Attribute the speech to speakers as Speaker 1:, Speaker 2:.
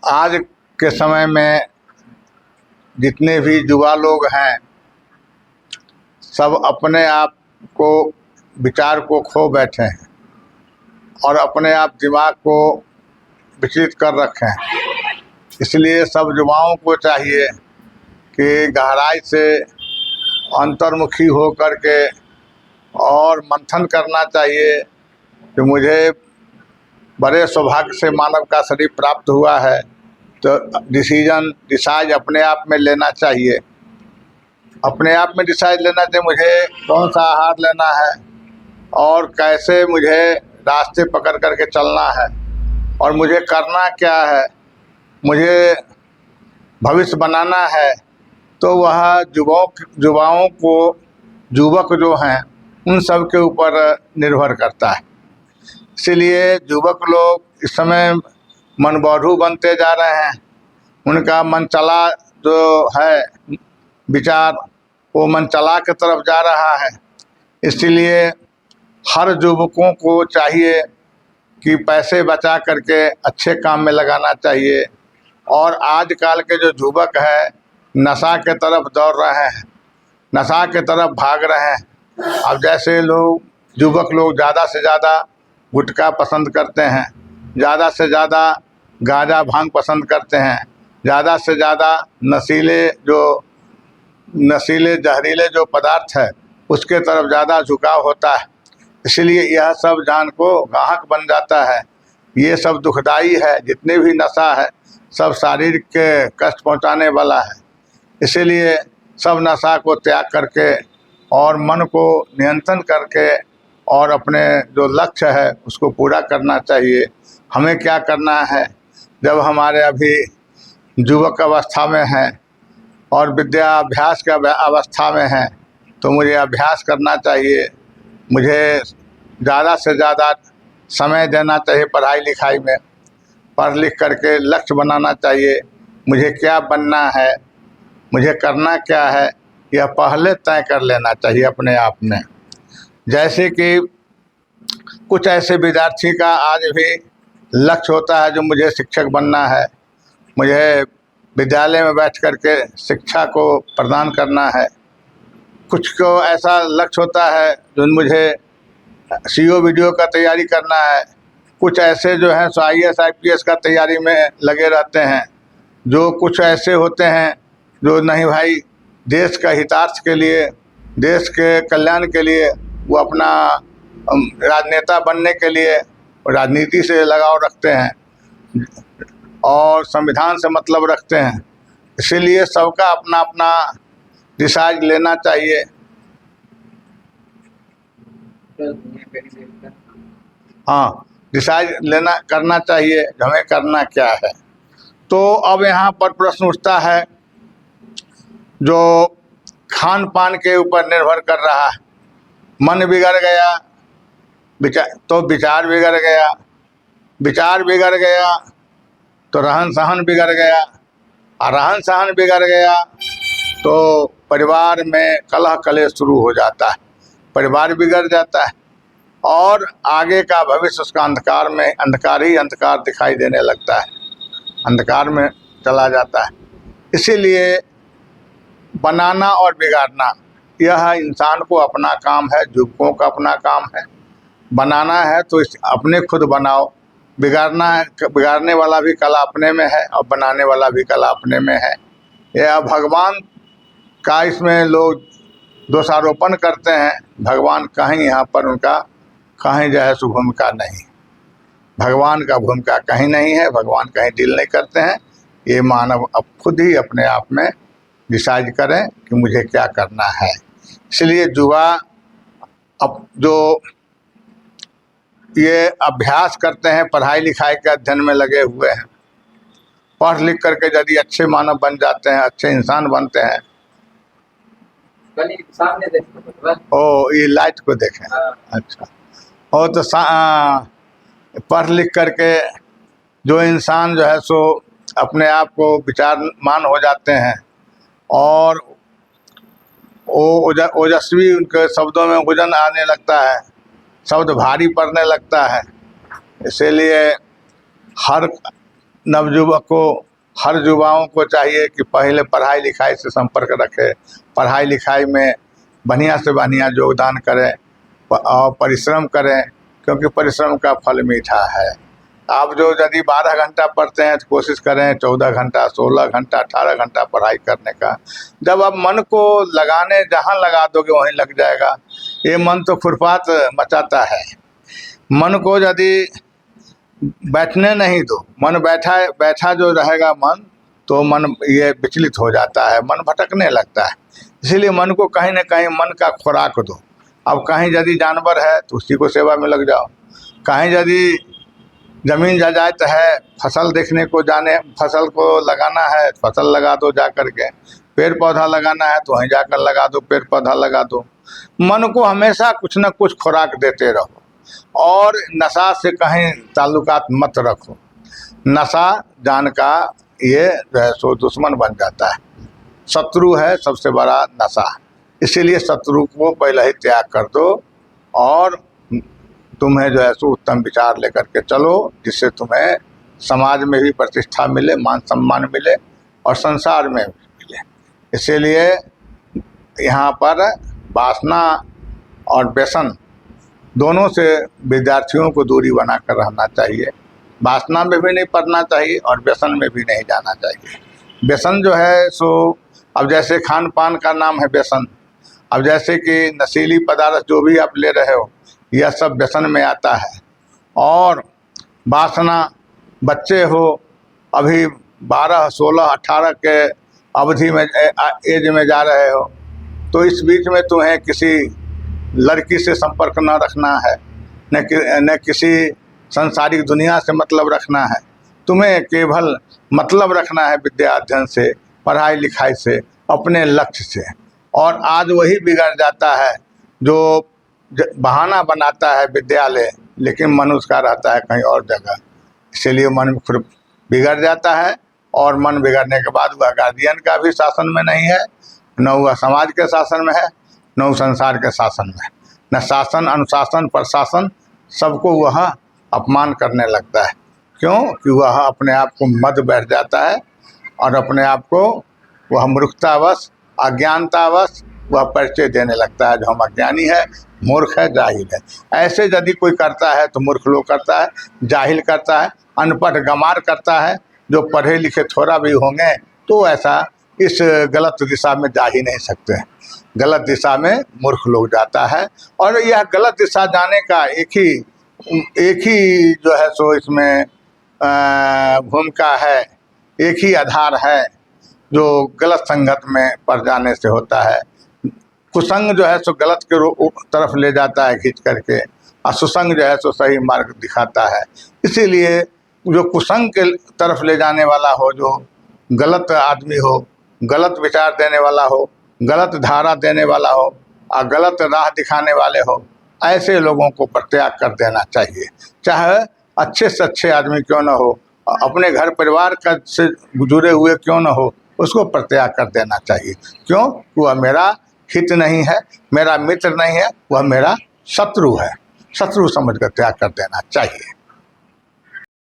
Speaker 1: आज के समय में जितने भी युवा लोग हैं सब अपने आप को विचार को खो बैठे हैं और अपने आप दिमाग को विचलित कर रखे हैं। इसलिए सब युवाओं को चाहिए कि गहराई से अंतर्मुखी हो करके और मंथन करना चाहिए कि मुझे बड़े सौभाग्य से मानव का शरीर प्राप्त हुआ है, तो डिसाइड अपने आप में लेना चाहिए। अपने आप में डिसाइड लेना चाहिए मुझे कौन सा आहार लेना है और कैसे मुझे रास्ते पकड़ करके चलना है और मुझे करना क्या है, मुझे भविष्य बनाना है। तो वह युवक जो हैं उन सब के ऊपर निर्भर करता है। इसीलिए युवक लोग इस समय मनबौधू बनते जा रहे हैं। उनका मन चला जो है विचार वो मन चला की तरफ जा रहा है। इसलिए हर युवकों को चाहिए कि पैसे बचा करके अच्छे काम में लगाना चाहिए। और आजकल के जो युवक है नशा के तरफ दौड़ रहे हैं, नशा के तरफ भाग रहे हैं। अब जैसे युवक लोग ज़्यादा से ज़्यादा गुटखा पसंद करते हैं, ज़्यादा से ज़्यादा गांजा भांग पसंद करते हैं, ज़्यादा से ज़्यादा नशीले जहरीले जो पदार्थ है उसके तरफ ज़्यादा झुकाव होता है। इसलिए यह सब जान को गाहक बन जाता है। ये सब दुखदाई है। जितने भी नशा है सब शारीरिक के कष्ट पहुंचाने वाला है। इसीलिए सब नशा को त्याग करके और मन को नियंत्रण करके और अपने जो लक्ष्य है उसको पूरा करना चाहिए। हमें क्या करना है, जब हमारे अभी युवक अवस्था में हैं और विद्याभ्यास के अवस्था में हैं तो मुझे अभ्यास करना चाहिए। मुझे ज़्यादा से ज़्यादा समय देना चाहिए पढ़ाई लिखाई में, पढ़ लिख करके लक्ष्य बनाना चाहिए। मुझे क्या बनना है, मुझे करना क्या है, यह पहले तय कर लेना चाहिए अपने आप में। जैसे कि कुछ ऐसे विद्यार्थी का आज भी लक्ष्य होता है जो मुझे शिक्षक बनना है, मुझे विद्यालय में बैठ कर के शिक्षा को प्रदान करना है। कुछ को ऐसा लक्ष्य होता है जो मुझे CO वीडियो का तैयारी करना है। कुछ ऐसे जो हैं IAS IPS का तैयारी में लगे रहते हैं। जो कुछ ऐसे होते हैं जो नहीं भाई देश का हितार्थ के लिए, देश के कल्याण के लिए वो अपना राजनेता बनने के लिए राजनीति से लगाव रखते हैं और संविधान से मतलब रखते हैं। इसीलिए सबका अपना अपना डिसाइड लेना चाहिए। हाँ, डिसाइड करना चाहिए हमें करना क्या है। तो अब यहाँ पर प्रश्न उठता है जो खान पान के ऊपर निर्भर कर रहा है। मन बिगड़ गया तो विचार बिगड़ गया, विचार बिगड़ गया तो रहन सहन बिगड़ गया, और रहन सहन बिगड़ गया तो परिवार में कलह कलेश शुरू हो जाता है, परिवार बिगड़ जाता है और आगे का भविष्य उसका अंधकार में अंधकार ही अंधकार दिखाई देने लगता है, अंधकार में चला जाता है। इसीलिए बनाना और बिगाड़ना यह इंसान को अपना काम है, युवकों का अपना काम है। बनाना है तो अपने खुद बनाओ, बिगाड़ने वाला भी कला अपने में है और बनाने वाला भी कला अपने में है। यह भगवान का इसमें लोग दोषारोपण करते हैं। भगवान कहीं यहाँ पर उनका कहीं जो है सो भूमिका नहीं, भगवान का भूमिका कहीं नहीं है। भगवान कहीं डील नहीं करते हैं। ये मानव अब खुद ही अपने आप में डिसाइड करें कि मुझे क्या करना है। इसलिए युवा अब जो ये अभ्यास करते हैं, पढ़ाई लिखाई के अध्ययन में लगे हुए हैं, पढ़ लिख करके यदि अच्छे मानव बन जाते हैं, अच्छे इंसान बनते हैं। ये लाइट को देखें। अच्छा, और तो पढ़ लिख करके जो इंसान जो है सो अपने आप को विचारमान हो जाते हैं और वो ओजस्वी, उनके शब्दों में वजन आने लगता है, शब्द भारी पड़ने लगता है। इसीलिए हर नवयुवक को, हर युवाओं को चाहिए कि पहले पढ़ाई लिखाई से संपर्क रखें, पढ़ाई लिखाई में बढ़िया से बढ़िया योगदान करें और परिश्रम करें, क्योंकि परिश्रम का फल मीठा है। आप जो यदि 12 घंटा पढ़ते हैं तो कोशिश करें 14 घंटा, 16 घंटा, 18 घंटा पढ़ाई करने का। जब आप मन को लगाने जहाँ लगा दोगे वहीं लग जाएगा। ये मन तो खुरपात मचाता है। मन को यदि बैठने नहीं दो, मन बैठा जो रहेगा मन, तो मन ये विचलित हो जाता है, मन भटकने लगता है। इसीलिए मन को कहीं ना कहीं मन का खुराक दो। अब कहीं यदि जानवर है तो उसी को सेवा में लग जाओ, कहीं यदि ज़मीन जायदाद है, फसल देखने को जाने, फसल को लगाना है फसल लगा दो जा करके, पेड़ पौधा लगाना है तो वहीं जाकर लगा दो, पेड़ पौधा लगा दो। मन को हमेशा कुछ न कुछ खुराक देते रहो और नशा से कहीं ताल्लुकात मत रखो। नशा जान का ये जो है सो दुश्मन बन जाता है, शत्रु है सबसे बड़ा नशा। इसीलिए शत्रु को पहले ही त्याग कर दो और तुम्हें जो है सो उत्तम विचार लेकर के चलो, जिससे तुम्हें समाज में भी प्रतिष्ठा मिले, मान सम्मान मिले और संसार में भी मिले। इसीलिए यहाँ पर वासना और व्यसन दोनों से विद्यार्थियों को दूरी बनाकर रहना चाहिए। वासना में भी नहीं पढ़ना चाहिए और व्यसन में भी नहीं जाना चाहिए। व्यसन जो है सो अब जैसे खान पान का नाम है व्यसन, अब जैसे कि नशीली पदार्थ जो भी आप ले रहे हो यह सब व्यसन में आता है। और वासना, बच्चे हो अभी 12, 16, 18 के अवधि में एज में जा रहे हो, तो इस बीच में तुम्हें किसी लड़की से संपर्क न रखना है, न किसी संसारिक दुनिया से मतलब रखना है। तुम्हें केवल मतलब रखना है विद्या अध्ययन से, पढ़ाई लिखाई से, अपने लक्ष्य से। और आज वही बिगड़ जाता है जो बहाना बनाता है विद्यालय, लेकिन मन उसका रहता है कहीं और जगह। इसीलिए मन फिर बिगड़ जाता है और मन बिगड़ने के बाद वह गार्जियन का भी शासन में नहीं है, न वह समाज के शासन में है, न संसार के शासन में, न शासन, अनुशासन, प्रशासन, सबको वह अपमान करने लगता है। क्यों कि वह अपने आप को मद बैठ जाता है और अपने आप को वह मूर्खतावश, अज्ञानतावश वह परिचय देने लगता है, जो हम अज्ञानी है, मूर्ख है, जाहिल है। ऐसे यदि कोई करता है तो मूर्ख लोग करता है, जाहिल करता है, अनपढ़ गंवार करता है। जो पढ़े लिखे थोड़ा भी होंगे तो ऐसा इस गलत दिशा में जा ही नहीं सकते। गलत दिशा में मूर्ख लोग जाता है और यह गलत दिशा जाने का एक ही जो है सो इसमें भूमिका है, एक ही आधार है जो गलत संगत में पड़ जाने से होता है। कुसंग जो है सो गलत के तरफ ले जाता है खींच करके, और सुसंग जो है सो सही मार्ग दिखाता है। इसीलिए जो कुसंग के तरफ ले जाने वाला हो, जो गलत आदमी हो, गलत विचार देने वाला हो, गलत धारा देने वाला हो और गलत राह दिखाने वाले हो, ऐसे लोगों को परित्याग कर देना चाहिए। चाहे अच्छे से अच्छे आदमी क्यों न हो, अपने घर परिवार का से जुड़े हुए क्यों न हो, उसको परित्याग कर देना चाहिए। क्यों? वह मेरा हित नहीं है, मेरा मित्र नहीं है, वह मेरा शत्रु है। शत्रु समझकर त्याग कर देना चाहिए।